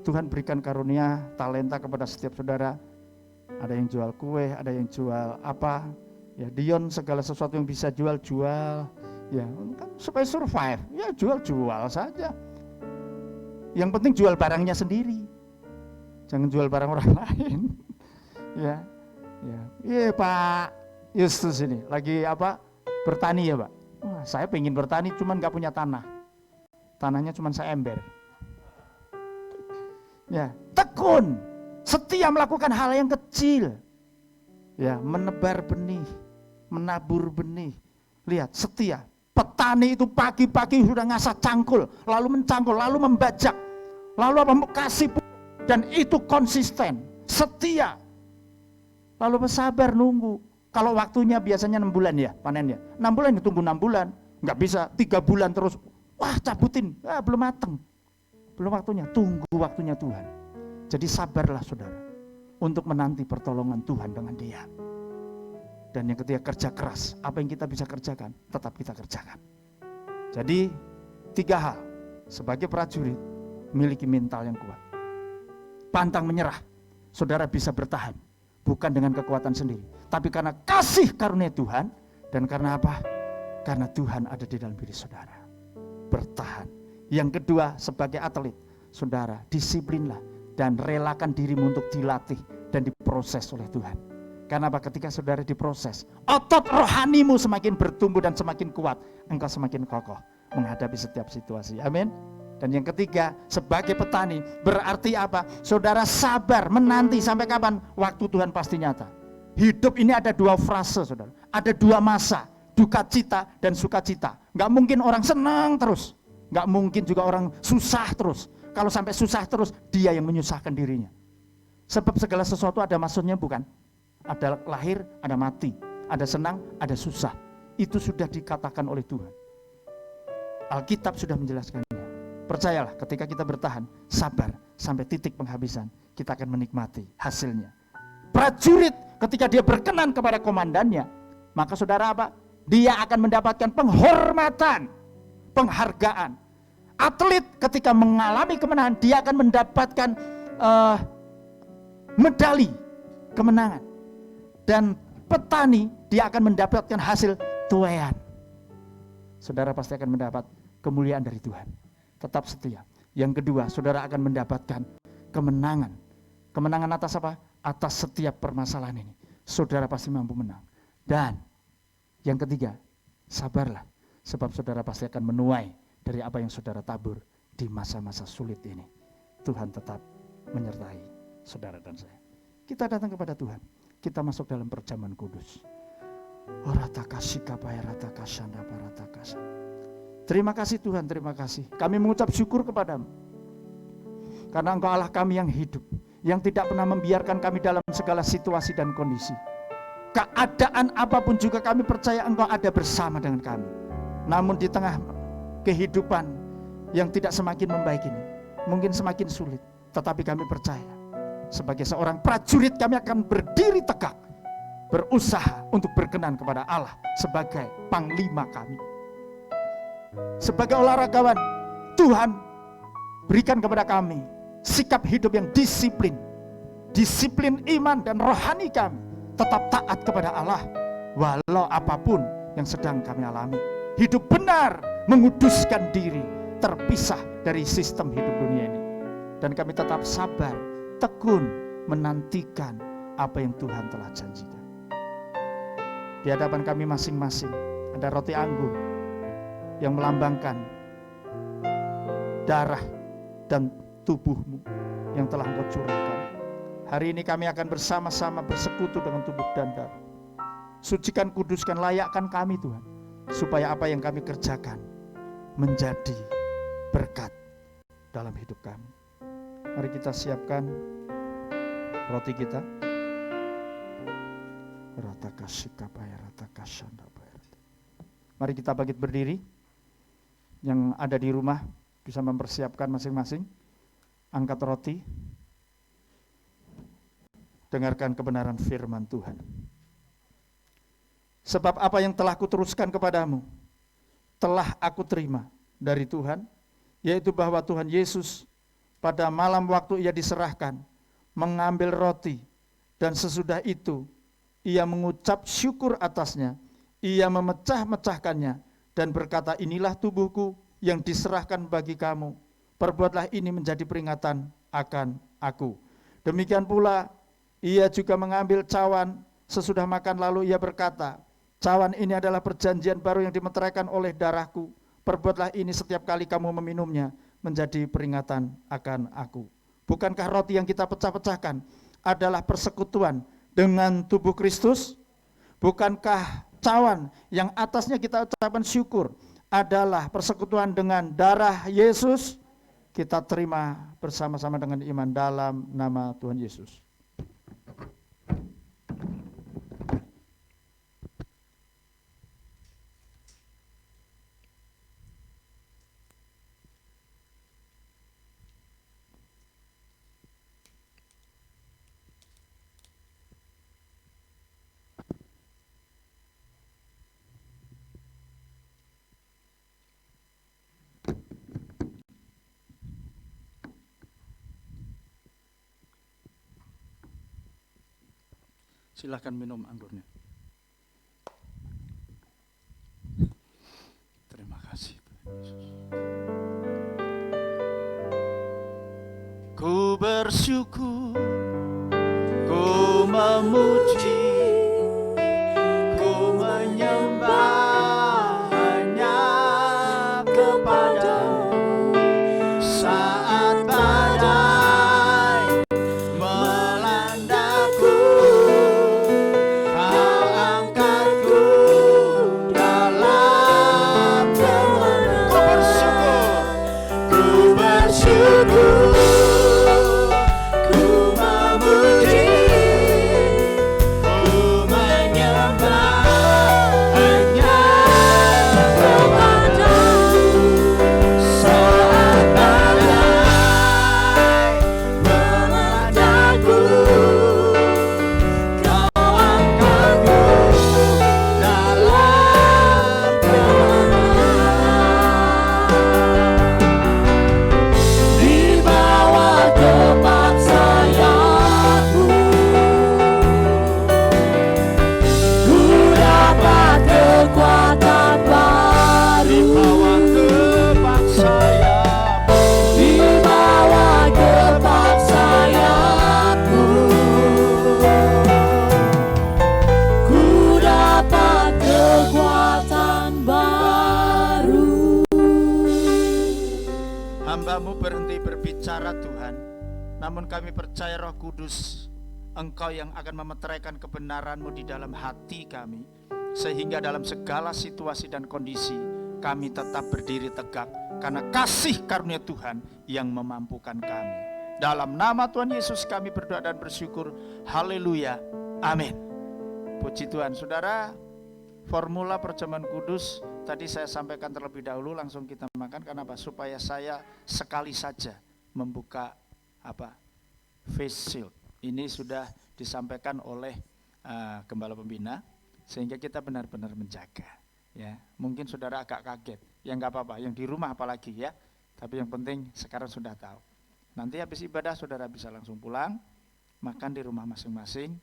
Tuhan berikan karunia, talenta kepada setiap saudara. Ada yang jual kue, ada yang jual apa, ya Dion segala sesuatu yang bisa jual, ya kan supaya survive, ya jual saja. Yang penting jual barangnya sendiri, jangan jual barang orang lain. Iya Pak Justus ini lagi apa bertani ya Pak. Wah, saya pengen bertani cuman nggak punya tanah, tanahnya cuman seember. Ya tekun. Setia melakukan hal yang kecil. Ya, menebar benih, menabur benih. Lihat, setia. Petani itu pagi-pagi sudah ngasah cangkul, lalu mencangkul, lalu membajak, lalu kasih pupuk, dan itu konsisten, setia. Lalu bersabar nunggu. Kalau waktunya biasanya 6 bulan ya panennya. 6 bulan ya tunggu 6 bulan. Nggak bisa 3 bulan terus. Wah cabutin, belum mateng. Belum waktunya, tunggu waktunya Tuhan. Jadi sabarlah saudara untuk menanti pertolongan Tuhan dengan Dia. Dan yang ketiga kerja keras. Apa yang kita bisa kerjakan, tetap kita kerjakan. Jadi 3 hal. Sebagai prajurit, miliki mental yang kuat. Pantang menyerah. Saudara bisa bertahan. Bukan dengan kekuatan sendiri. Tapi karena kasih karunia Tuhan. Dan karena apa? Karena Tuhan ada di dalam diri saudara. Bertahan. Yang kedua, sebagai atlet, saudara disiplinlah. Dan relakan dirimu untuk dilatih dan diproses oleh Tuhan. Karena apa? Ketika saudara diproses, otot rohanimu semakin bertumbuh dan semakin kuat. Engkau semakin kokoh menghadapi setiap situasi. Amin. Dan yang ketiga, sebagai petani, berarti apa? Saudara sabar menanti sampai kapan? Waktu Tuhan pasti nyata. Hidup ini ada 2 frase saudara. Ada 2 masa, duka cita dan sukacita. Gak mungkin orang senang terus. Gak mungkin juga orang susah terus. Kalau sampai susah terus, dia yang menyusahkan dirinya. Sebab segala sesuatu ada maksudnya bukan? Ada lahir, ada mati. Ada senang, ada susah. Itu sudah dikatakan oleh Tuhan. Alkitab sudah menjelaskannya. Percayalah ketika kita bertahan, sabar sampai titik penghabisan, kita akan menikmati hasilnya. Prajurit ketika dia berkenan kepada komandannya, maka saudara apa? Dia akan mendapatkan penghormatan, penghargaan. Atlet ketika mengalami kemenangan, dia akan mendapatkan medali kemenangan. Dan petani, dia akan mendapatkan hasil tuaian. Saudara pasti akan mendapat kemuliaan dari Tuhan. Tetap setia. Yang kedua, saudara akan mendapatkan kemenangan. Kemenangan atas apa? Atas setiap permasalahan ini. Saudara pasti mampu menang. Dan yang ketiga, sabarlah. Sebab saudara pasti akan menuai dari apa yang saudara tabur di masa-masa sulit ini. Tuhan tetap menyertai saudara dan saya. Kita datang kepada Tuhan. Kita masuk dalam perjamuan kudus. Terima kasih Tuhan, terima kasih. Kami mengucap syukur kepadamu. Karena Engkau Allah kami yang hidup, yang tidak pernah membiarkan kami dalam segala situasi dan kondisi. Keadaan apapun juga kami percaya Engkau ada bersama dengan kami. Namun di tengah kehidupan yang tidak semakin membaik ini, mungkin semakin sulit, tetapi kami percaya sebagai seorang prajurit kami akan berdiri tegak, berusaha untuk berkenan kepada Allah sebagai panglima kami. Sebagai olahragawan, Tuhan berikan kepada kami sikap hidup yang disiplin iman dan rohani kami, tetap taat kepada Allah walau apapun yang sedang kami alami. Hidup benar, menguduskan diri, terpisah dari sistem hidup dunia ini. Dan kami tetap sabar, tekun menantikan apa yang Tuhan telah janjikan. Di hadapan kami masing-masing ada roti anggur yang melambangkan darah dan tubuh-Mu yang telah Engkau curahkan. Hari ini kami akan bersama-sama bersekutu dengan tubuh dan darah. Sucikan, kuduskan, layakkan kami Tuhan, supaya apa yang kami kerjakan menjadi berkat dalam hidup kami. Mari kita siapkan roti kita. Mari kita bangkit berdiri. Yang ada di rumah bisa mempersiapkan masing-masing. Angkat roti. Dengarkan kebenaran firman Tuhan. Sebab apa yang telah kuteruskan kepadamu, telah aku terima dari Tuhan, yaitu bahwa Tuhan Yesus pada malam waktu ia diserahkan, mengambil roti, dan sesudah itu ia mengucap syukur atasnya, ia memecah-mecahkannya, dan berkata, inilah tubuhku yang diserahkan bagi kamu, perbuatlah ini menjadi peringatan akan aku. Demikian pula ia juga mengambil cawan sesudah makan, lalu ia berkata, cawan ini adalah perjanjian baru yang dimeteraikan oleh darahku, perbuatlah ini setiap kali kamu meminumnya menjadi peringatan akan aku. Bukankah roti yang kita pecah-pecahkan adalah persekutuan dengan tubuh Kristus? Bukankah cawan yang atasnya kita ucapkan syukur adalah persekutuan dengan darah Yesus? Kita terima bersama-sama dengan iman dalam nama Tuhan Yesus. Silahkan minum anggurnya. Terima kasih Tuhan Yesus. Ku bersyukur, ku memuji, ku menyembah hanya kepadamu saat badai melandaku. Ku berhenti berbicara Tuhan, namun kami percaya Roh Kudus, Engkau yang akan memeteraikan kebenaran-Mu di dalam hati kami, sehingga dalam segala situasi dan kondisi kami tetap berdiri tegak karena kasih karunia Tuhan yang memampukan kami. Dalam nama Tuhan Yesus kami berdoa dan bersyukur. Haleluya, amin. Puji Tuhan. Saudara, formula perjamuan kudus tadi saya sampaikan terlebih dahulu, langsung kita makan. Kenapa? Supaya saya sekali saja membuka face shield. Ini sudah disampaikan oleh Gembala Pembina, sehingga kita benar-benar menjaga. Ya, mungkin saudara agak kaget, ya nggak apa-apa. Yang di rumah apalagi ya. Tapi yang penting sekarang sudah tahu. Nanti habis ibadah saudara bisa langsung pulang, makan di rumah masing-masing.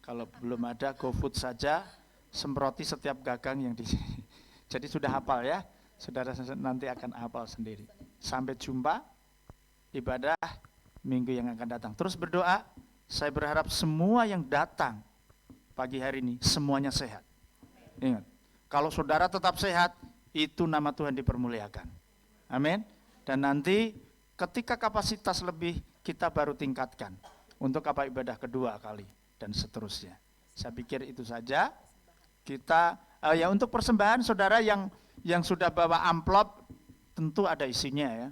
Kalau belum ada, GoFood saja, semproti setiap gagang yang di sini. Jadi sudah hafal ya. Saudara nanti akan hafal sendiri. Sampai jumpa ibadah minggu yang akan datang. Terus berdoa. Saya berharap semua yang datang pagi hari ini semuanya sehat. Ingat, kalau saudara tetap sehat, itu nama Tuhan dipermuliakan. Amin. Dan nanti ketika kapasitas lebih, kita baru tingkatkan untuk ibadah kedua kali dan seterusnya. Saya pikir itu saja. Kita ya untuk persembahan saudara yang sudah bawa amplop tentu ada isinya ya.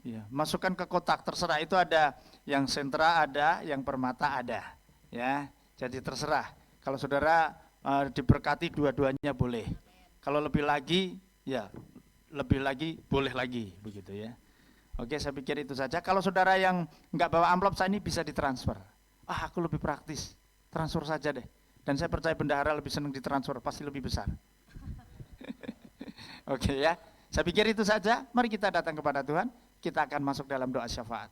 Ya, masukkan ke kotak, terserah, itu ada yang sentra, ada yang permata, ada ya. Jadi terserah. Kalau saudara diberkati dua-duanya boleh. Kalau lebih lagi ya lebih lagi boleh lagi begitu ya. Oke, saya pikir itu saja. Kalau saudara yang enggak bawa amplop, saya ini bisa ditransfer. Aku lebih praktis, transfer saja deh. Dan saya percaya bendahara lebih senang ditransfer, pasti lebih besar. Oke ya, saya pikir itu saja. Mari kita datang kepada Tuhan. Kita akan masuk dalam doa syafaat.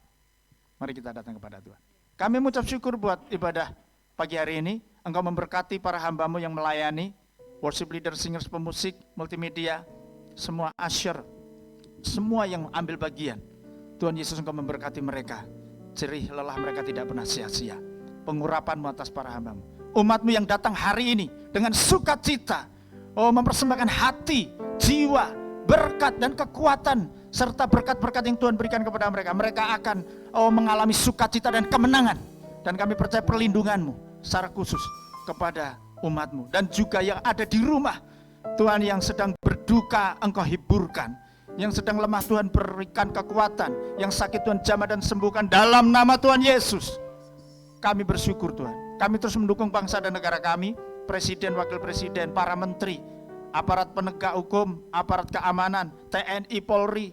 Mari kita datang kepada Tuhan. Kami mengucap syukur buat ibadah pagi hari ini. Engkau memberkati para hamba-Mu yang melayani, worship leader, singers, pemusik, multimedia, semua usher, semua yang ambil bagian. Tuhan Yesus, Engkau memberkati mereka. Jerih lelah mereka tidak pernah sia-sia. Pengurapan-Mu atas para hamba-Mu. Umat-Mu yang datang hari ini dengan sukacita, mempersembahkan hati, jiwa, berkat dan kekuatan, serta berkat-berkat yang Tuhan berikan kepada mereka. Mereka akan mengalami sukacita dan kemenangan. Dan kami percaya perlindungan-Mu secara khusus kepada umat-Mu. Dan juga yang ada di rumah, Tuhan, yang sedang berduka Engkau hiburkan, yang sedang lemah Tuhan berikan kekuatan, yang sakit Tuhan jamah dan sembuhkan dalam nama Tuhan Yesus. Kami bersyukur Tuhan. Kami terus mendukung bangsa dan negara kami, presiden, wakil presiden, para menteri, aparat penegak hukum, aparat keamanan, TNI, Polri,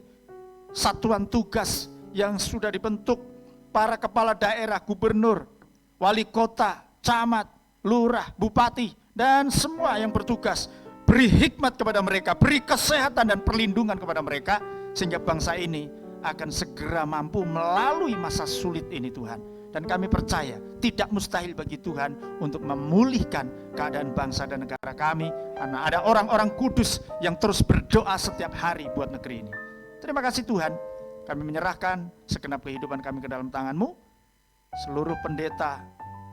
satuan tugas yang sudah dibentuk, para kepala daerah, gubernur, wali kota, camat, lurah, bupati, dan semua yang bertugas. Beri hikmat kepada mereka, beri kesehatan dan perlindungan kepada mereka, sehingga bangsa ini akan segera mampu melalui masa sulit ini Tuhan. Dan kami percaya tidak mustahil bagi Tuhan untuk memulihkan keadaan bangsa dan negara kami, karena ada orang-orang kudus yang terus berdoa setiap hari buat negeri ini. Terima kasih Tuhan, kami menyerahkan segenap kehidupan kami ke dalam tangan-Mu. Seluruh pendeta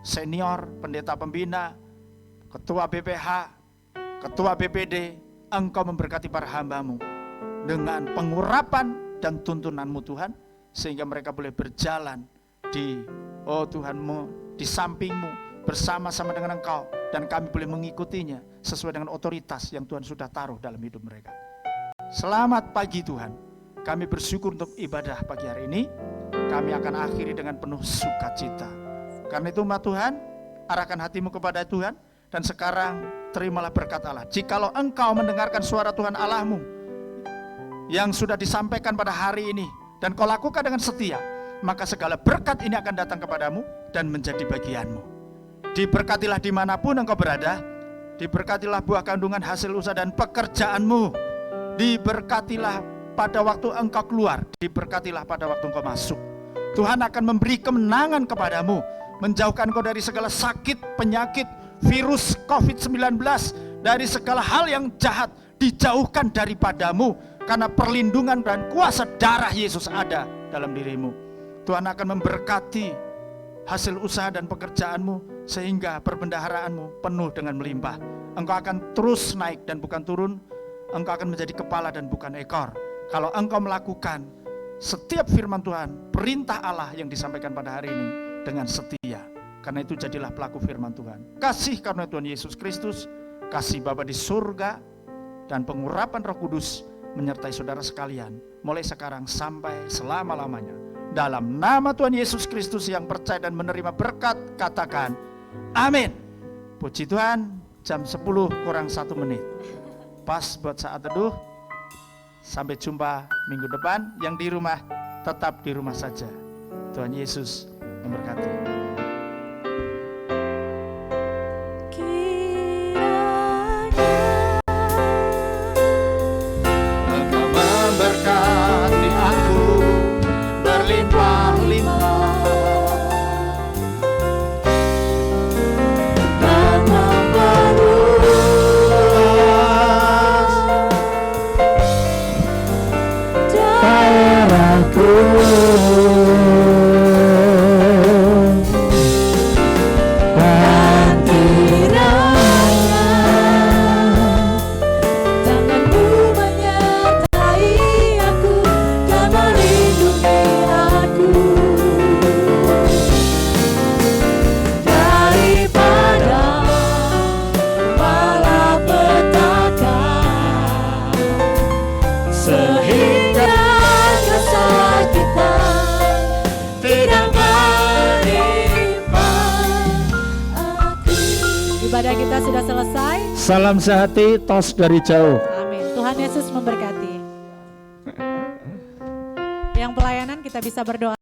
senior, pendeta pembina, ketua BPH, ketua BPD, Engkau memberkati para hamba-Mu dengan pengurapan dan tuntunan-Mu Tuhan, sehingga mereka boleh berjalan di Tuhan-Mu, di samping-Mu, bersama-sama dengan Engkau, dan kami boleh mengikutinya sesuai dengan otoritas yang Tuhan sudah taruh dalam hidup mereka. Selamat pagi Tuhan, kami bersyukur untuk ibadah pagi hari ini. Kami akan akhiri dengan penuh sukacita. Karena itu umat Tuhan, arahkan hatimu kepada Tuhan, dan sekarang terimalah berkat Allah. Jikalau engkau mendengarkan suara Tuhan Allahmu yang sudah disampaikan pada hari ini, dan kau lakukan dengan setia, maka segala berkat ini akan datang kepadamu dan menjadi bagianmu. Diberkatilah dimanapun engkau berada. Diberkatilah buah kandungan, hasil usaha dan pekerjaanmu. Diberkatilah pada waktu engkau keluar. Diberkatilah pada waktu engkau masuk. Tuhan akan memberi kemenangan kepadamu, menjauhkan engkau dari segala sakit, penyakit, virus COVID-19, dari segala hal yang jahat, dijauhkan daripadamu, karena perlindungan dan kuasa darah Yesus ada dalam dirimu. Tuhan akan memberkati hasil usaha dan pekerjaanmu, sehingga perbendaharaanmu penuh dengan melimpah. Engkau akan terus naik dan bukan turun. Engkau akan menjadi kepala dan bukan ekor. Kalau engkau melakukan setiap firman Tuhan, perintah Allah yang disampaikan pada hari ini dengan setia. Karena itu jadilah pelaku firman Tuhan. Kasih karunia Tuhan Yesus Kristus, kasih Bapa di surga, dan pengurapan Roh Kudus menyertai saudara sekalian mulai sekarang sampai selama-lamanya. Dalam nama Tuhan Yesus Kristus yang percaya dan menerima berkat, katakan amin. Puji Tuhan, jam 10 kurang 1 menit. Pas buat saat teduh. Sampai jumpa minggu depan. Yang di rumah, tetap di rumah saja. Tuhan Yesus memberkati. Engkau memberkati aku berlimpah-limpah dan memperluas daerahku. Ibadah kita sudah selesai. Salam sehati, tos dari jauh. Amin. Tuhan Yesus memberkati. Yang pelayanan kita bisa berdoa.